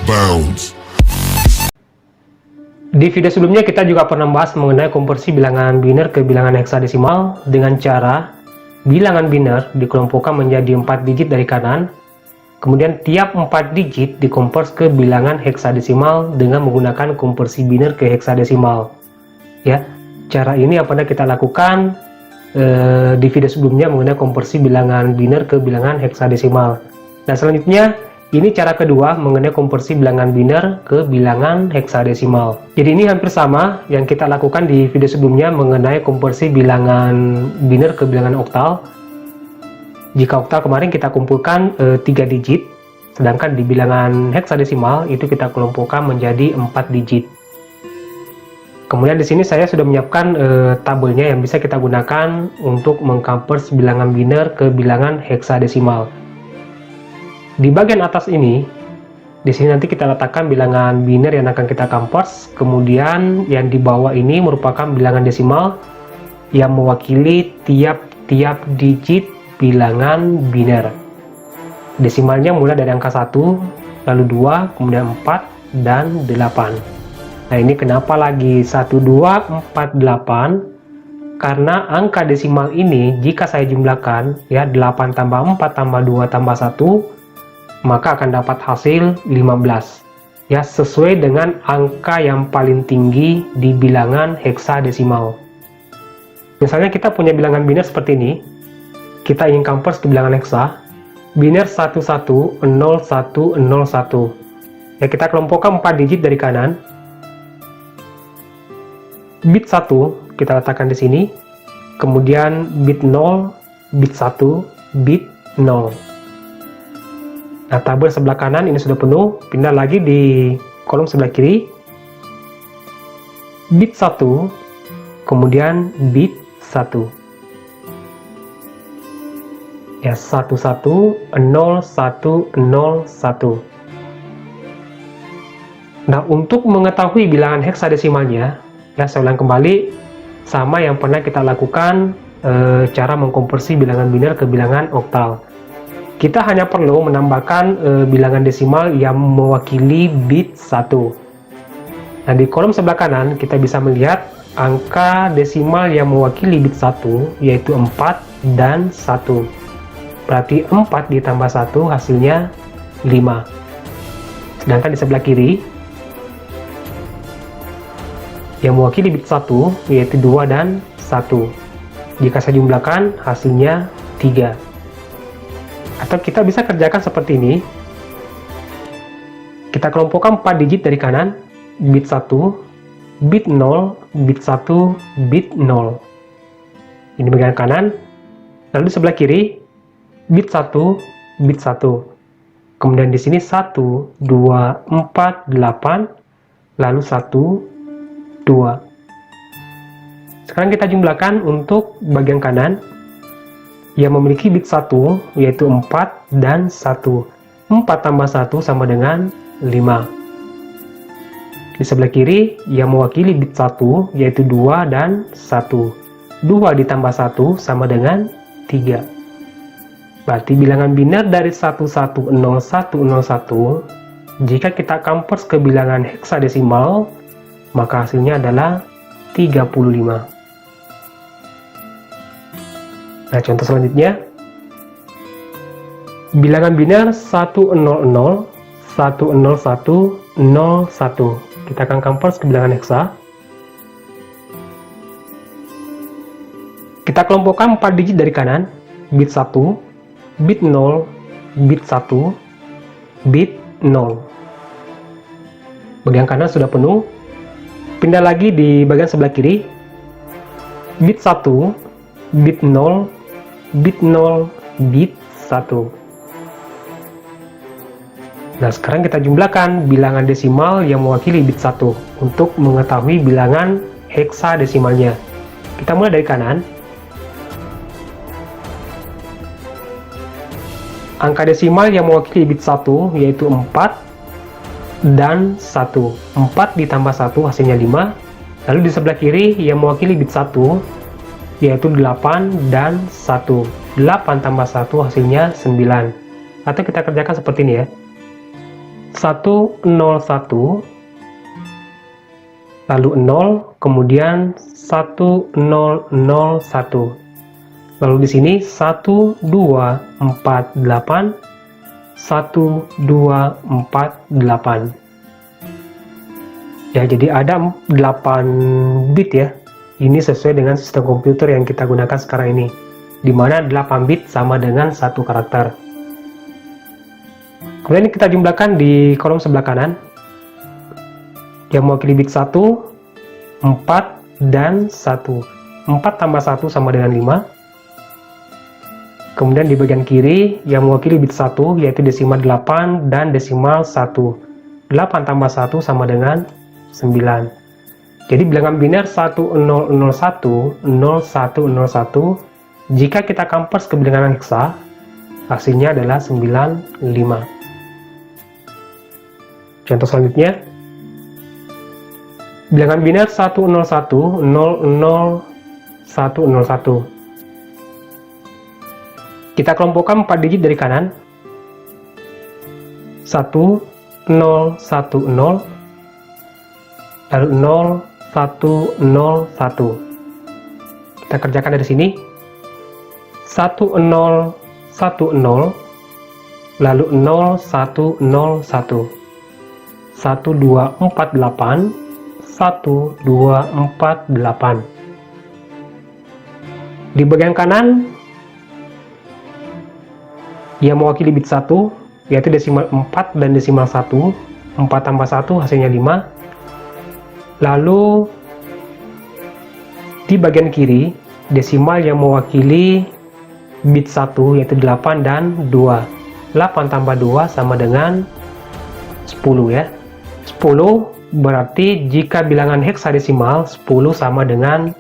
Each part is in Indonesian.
bounds. Di video sebelumnya kita juga pernah bahas mengenai konversi bilangan biner ke bilangan heksadesimal dengan cara bilangan biner dikelompokkan menjadi 4 digit dari kanan, kemudian tiap 4 digit dikonvers ke bilangan heksadesimal dengan menggunakan konversi biner ke heksadesimal. Ya, cara ini yang pernah kita lakukan di video sebelumnya mengenai konversi bilangan biner ke bilangan heksadesimal. Nah, selanjutnya ini cara kedua mengenai konversi bilangan biner ke bilangan heksadesimal. Jadi ini hampir sama yang kita lakukan di video sebelumnya mengenai konversi bilangan biner ke bilangan oktal. Jika oktal kemarin kita kumpulkan 3 digit, sedangkan di bilangan heksadesimal itu kita kelompokkan menjadi 4 digit. Kemudian di sini saya sudah menyiapkan tabelnya yang bisa kita gunakan untuk mengkonvers bilangan biner ke bilangan heksadesimal. Di bagian atas ini, di sini nanti kita letakkan bilangan biner yang akan kita konvers, kemudian yang di bawah ini merupakan bilangan desimal yang mewakili tiap-tiap digit bilangan biner. Desimalnya mulai dari angka 1, lalu 2, kemudian 4, dan 8. Nah, ini kenapa lagi 1, 2, 4, 8? Karena angka desimal ini jika saya jumlahkan, ya 8 tambah 4 tambah 2 tambah 1, maka akan dapat hasil 15. Ya, sesuai dengan angka yang paling tinggi di bilangan heksadesimal. Misalnya kita punya bilangan biner seperti ini, kita ingin konvers ke bilangan heksa, biner 110101. Ya, kita kelompokkan 4 digit dari kanan. Bit 1 kita letakkan di sini, kemudian bit 0, bit 1, bit 0. Nah, tabel sebelah kanan ini sudah penuh, pindah lagi di kolom sebelah kiri, bit 1, kemudian bit 1. Ya, 110101. Nah, untuk mengetahui bilangan heksadesimalnya, ya, saya ulang kembali, sama yang pernah kita lakukan cara mengkonversi bilangan biner ke bilangan oktal. Kita hanya perlu menambahkan bilangan desimal yang mewakili bit 1. Nah, di kolom sebelah kanan kita bisa melihat angka desimal yang mewakili bit 1, yaitu 4 dan 1. Berarti 4 ditambah 1 hasilnya 5. Sedangkan di sebelah kiri, yang mewakili bit 1 yaitu 2 dan 1. Jika saya jumlahkan hasilnya 3. Atau kita bisa kerjakan seperti ini. Kita kelompokkan 4 digit dari kanan, bit 1, bit 0, bit 1, bit 0. Ini bagian kanan. Lalu di sebelah kiri, bit 1, bit 1. Kemudian di sini 1, 2, 4, 8, lalu 1, 2. Sekarang kita jumlahkan untuk bagian kanan yang memiliki bit 1 yaitu 4 dan 1. 4 tambah 1 sama dengan 5. Di sebelah kiri yang mewakili bit 1 yaitu 2 dan 1. 2 ditambah 1 sama dengan 3. Berarti bilangan biner dari 110101 jika kita konvers ke bilangan heksadesimal, maka hasilnya adalah 35. Nah, contoh selanjutnya, bilangan biner 100, 101, 01. Kita akan konvers ke bilangan heksa. Kita kelompokkan 4 digit dari kanan, bit 1, bit 0, bit 1, bit 0. Bagian kanan sudah penuh. Pindah lagi di bagian sebelah kiri, bit 1, bit 0, bit 0, bit 1. Nah, sekarang kita jumlahkan bilangan desimal yang mewakili bit 1 untuk mengetahui bilangan heksadesimalnya. Kita mulai dari kanan. Angka desimal yang mewakili bit 1 yaitu 4 dan 1. 4 ditambah 1 hasilnya 5. Lalu di sebelah kiri yang mewakili bit 1 yaitu 8 dan 1. 8 tambah 1 hasilnya 9. Atau kita kerjakan seperti ini ya. 101, lalu 0, kemudian 1001. Lalu di sini 1248, 1248. Ya, jadi ada 8 bit ya. Ini sesuai dengan sistem komputer yang kita gunakan sekarang ini, di mana 8 bit sama dengan 1 karakter. Kemudian kita jumlahkan di kolom sebelah kanan, yang mewakili bit 1, 4, dan 1. 4 tambah 1 sama dengan 5. Kemudian di bagian kiri, yang mewakili bit 1, yaitu desimal 8 dan desimal 1. 8 tambah 1 sama dengan 9. Jadi bilangan biner 1001, 0101, jika kita convert ke bilangan heksa, hasilnya adalah 95. Contoh selanjutnya, bilangan biner 101, 00101. Kita kelompokkan 4 digit dari kanan. 1010, lalu 0101. Kita kerjakan dari sini. 1010, lalu 0101. 1248, 1248. Di bagian kanan, yang mewakili bit 1, yaitu desimal 4 dan desimal 1. 4 tambah 1 hasilnya 5. Lalu di bagian kiri, desimal yang mewakili bit 1, yaitu 8 dan 2. 8 tambah 2 sama dengan 10 ya. 10 berarti jika bilangan heksadesimal, 10 sama dengan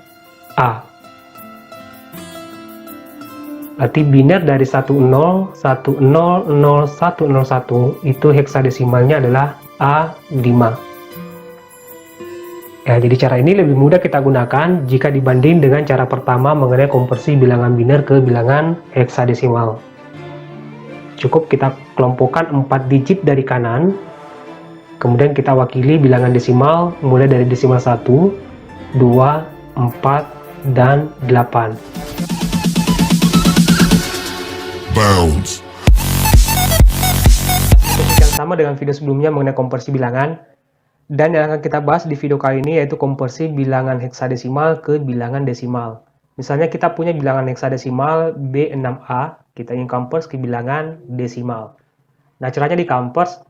A. Berarti biner dari 10100101 itu heksadesimalnya adalah A5. Ya, jadi cara ini lebih mudah kita gunakan jika dibanding dengan cara pertama mengenai konversi bilangan biner ke bilangan heksadesimal. Cukup kita kelompokkan 4 digit dari kanan, kemudian kita wakili bilangan desimal mulai dari desimal 1, 2, 4, dan 8. Bounce. Yang sama dengan video sebelumnya mengenai konversi bilangan, dan yang akan kita bahas di video kali ini yaitu konversi bilangan heksadesimal ke bilangan desimal. Misalnya kita punya bilangan heksadesimal B6A, kita ingin convert ke bilangan desimal. Nah, caranya di convert,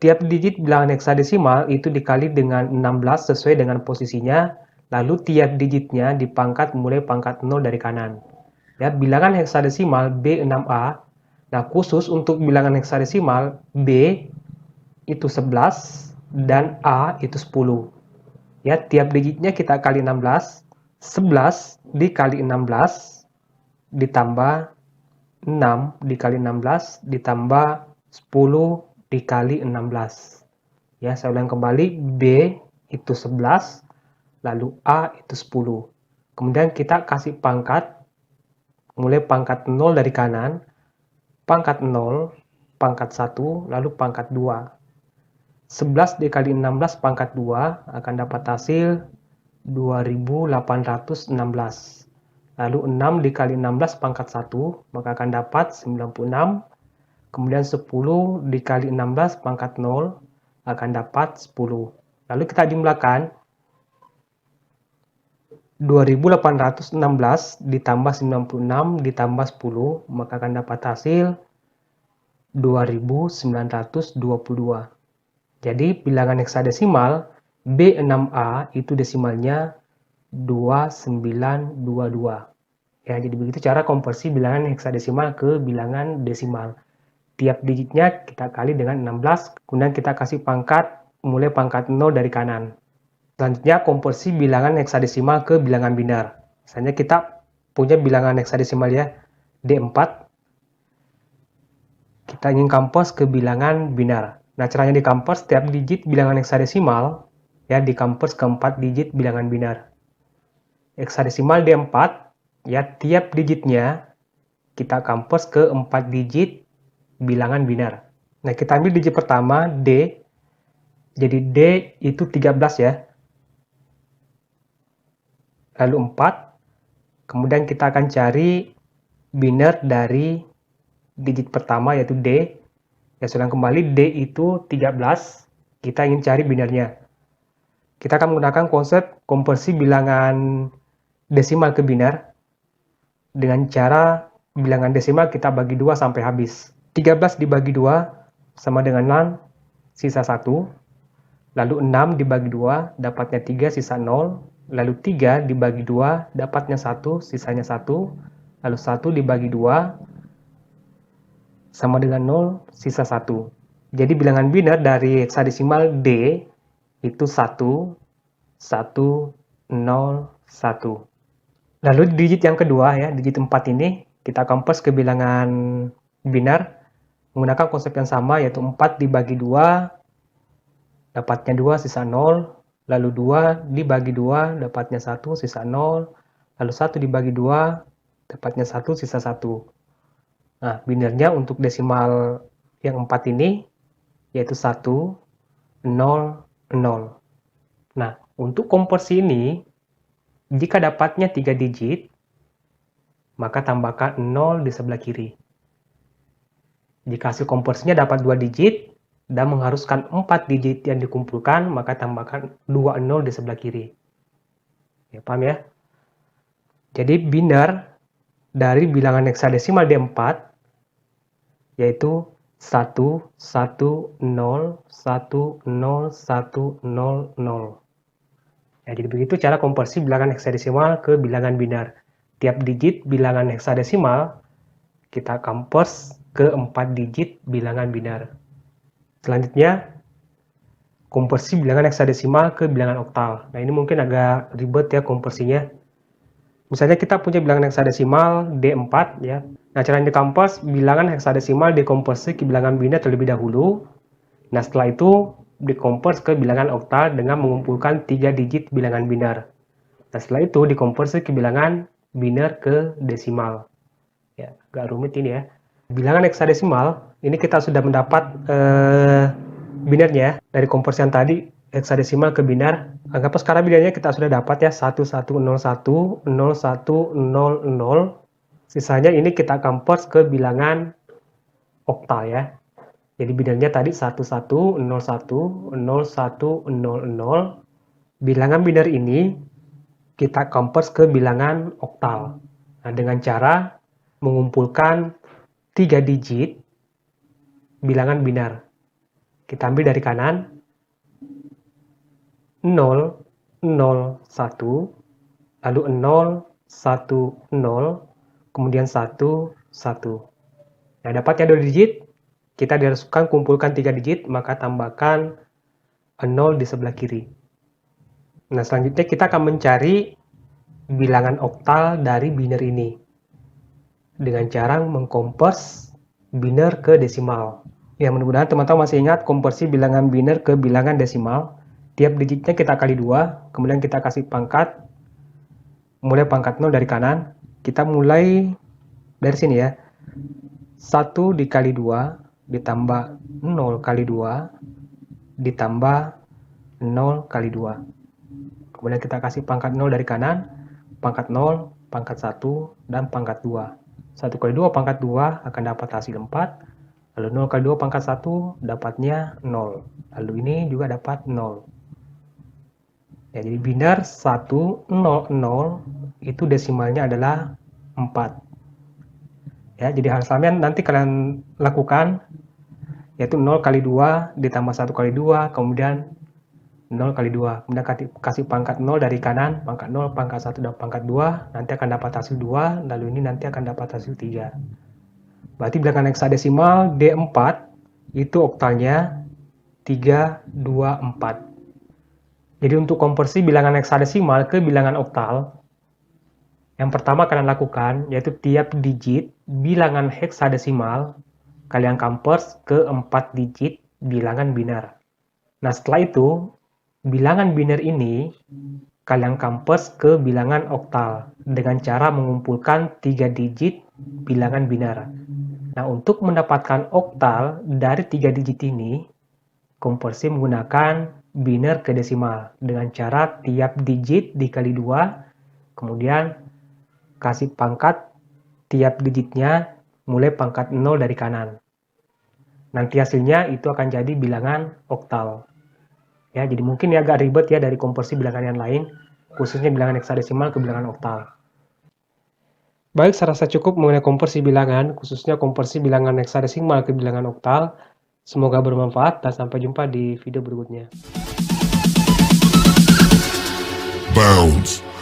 tiap digit bilangan heksadesimal itu dikali dengan 16 sesuai dengan posisinya, lalu tiap digitnya dipangkat mulai pangkat 0 dari kanan. Ya, bilangan heksadesimal B6A, nah khusus untuk bilangan heksadesimal B itu 11, dan A itu 10. Ya, tiap digitnya kita kali 16, 11 dikali 16 ditambah 6 dikali 16 ditambah 10 dikali 16. Ya, saya ulang kembali, B itu 11, lalu A itu 10. Kemudian kita kasih pangkat, mulai pangkat 0 dari kanan, pangkat 0, pangkat 1, lalu pangkat 2. 11 dikali 16 pangkat 2 akan dapat hasil 2816. Lalu 6 dikali 16 pangkat 1 maka akan dapat 96. Kemudian 10 dikali 16 pangkat 0 akan dapat 10. Lalu kita jumlahkan 2816 ditambah 96 ditambah 10 maka akan dapat hasil 2922. Jadi bilangan heksadesimal B6A itu desimalnya 2922. Ya, jadi begitu cara konversi bilangan heksadesimal ke bilangan desimal. Tiap digitnya kita kali dengan 16, kemudian kita kasih pangkat mulai pangkat 0 dari kanan. Selanjutnya konversi bilangan heksadesimal ke bilangan biner. Misalnya kita punya bilangan heksadesimal ya D4. Kita ingin convert ke bilangan biner. Nah, caranya di convert setiap digit bilangan heksadesimal ya di convert ke 4 digit bilangan biner. Heksadesimal D4 ya tiap digitnya kita convert ke 4 digit bilangan biner. Nah, kita ambil digit pertama, D. Jadi D itu 13 ya. Lalu 4. Kemudian kita akan cari biner dari digit pertama yaitu D. Ya, sudah kembali D itu 13. Kita ingin cari binernya. Kita akan menggunakan konsep konversi bilangan desimal ke biner. Dengan cara bilangan desimal kita bagi 2 sampai habis. 13 dibagi 2 sama dengan 6, sisa 1. Lalu 6 dibagi 2, dapatnya 3, sisa 0. Lalu 3 dibagi 2, dapatnya 1, sisanya 1. Lalu 1 dibagi 2, sama dengan 0, sisa 1. Jadi bilangan biner dari heksadesimal D itu 1, 1, 0, 1. Lalu digit yang kedua ya, digit 4 ini kita convert ke bilangan biner menggunakan konsep yang sama yaitu 4 dibagi 2 dapatnya 2 sisa 0, lalu 2 dibagi 2 dapatnya 1 sisa 0, lalu 1 dibagi 2 dapatnya 1 sisa 1. Nah, binernya untuk desimal yang 4 ini yaitu 1, 0, 0. Nah, untuk konversi ini jika dapatnya 3 digit, maka tambahkan 0 di sebelah kiri. Jika hasil konversinya dapat 2 digit dan mengharuskan 4 digit yang dikumpulkan, maka tambahkan 2 0 di sebelah kiri. Ya, paham ya? Jadi biner dari bilangan heksadesimal D4 yaitu 1, 1, 0, 1, 0, 1, 0, 0. Ya, jadi begitu cara konversi bilangan heksadesimal ke bilangan biner. Tiap digit bilangan heksadesimal kita convert ke 4 digit bilangan biner. Selanjutnya, konversi bilangan heksadesimal ke bilangan oktal. Nah, ini mungkin agak ribet ya konversinya. Misalnya kita punya bilangan heksadesimal D4 ya. Nah, caranya dikonvers bilangan heksadesimal dikonversi ke bilangan biner terlebih dahulu. Nah, setelah itu dikonvers ke bilangan oktal dengan mengumpulkan 3 digit bilangan biner. Nah, setelah itu dikonversi ke bilangan biner ke desimal. Ya, agak rumit ini ya. Bilangan heksadesimal, ini kita sudah mendapat binernya dari konversi yang tadi, heksadesimal ke biner. Anggap sekarang binernya kita sudah dapat ya, 1101, 0100. Sisanya ini kita convert ke bilangan oktal ya. Jadi binernya tadi 1101, 0100. Bilangan biner ini kita convert ke bilangan oktal. Nah, dengan cara mengumpulkan 3 digit bilangan biner. Kita ambil dari kanan 0, 0, 1, lalu 0, 1, 0, kemudian 1, 1. Nah, dapatnya 2 digit, kita diharuskan kumpulkan 3 digit, maka tambahkan 0 di sebelah kiri. Nah, selanjutnya kita akan mencari bilangan oktal dari biner ini dengan cara mengkonvers biner ke desimal. Ya, mudah-mudahan teman-teman masih ingat konversi bilangan biner ke bilangan desimal. Tiap digitnya kita kali 2, kemudian kita kasih pangkat. Mulai pangkat 0 dari kanan. Kita mulai dari sini ya. 1 dikali 2 ditambah 0 kali 2 ditambah 0 kali 2. Kemudian kita kasih pangkat 0 dari kanan. Pangkat 0, pangkat 1, dan pangkat 2. 1 kali 2 pangkat 2 akan dapat hasil 4. Lalu 0 kali 2 pangkat 1 dapatnya 0. Lalu ini juga dapat 0. Ya, jadi biner 100 itu desimalnya adalah 4. Ya, jadi hal sama yang nanti kalian lakukan yaitu 0 kali 2 ditambah 1 kali 2, kemudian 0 kali 2. Kemudian kasih pangkat 0 dari kanan, pangkat 0, pangkat 1, dan pangkat 2, nanti akan dapat hasil 2, lalu ini nanti akan dapat hasil 3. Berarti bilangan heksadesimal D4 itu oktalnya 3, 2, 4. Jadi untuk konversi bilangan heksadesimal ke bilangan oktal, yang pertama kalian lakukan yaitu tiap digit bilangan heksadesimal kalian convert ke 4 digit bilangan biner. Nah, setelah itu bilangan biner ini kalian convert ke bilangan oktal dengan cara mengumpulkan 3 digit bilangan biner. Nah, untuk mendapatkan oktal dari 3 digit ini, konversi menggunakan biner ke desimal dengan cara tiap digit dikali 2, kemudian kasih pangkat tiap digitnya mulai pangkat 0 dari kanan. Nanti hasilnya itu akan jadi bilangan oktal. Ya, jadi mungkin ya agak ribet ya dari konversi bilangan yang lain, khususnya bilangan heksadesimal ke bilangan oktal. Baik, saya rasa cukup mengenai konversi bilangan, khususnya konversi bilangan heksadesimal ke bilangan oktal. Semoga bermanfaat dan sampai jumpa di video berikutnya. Bounce.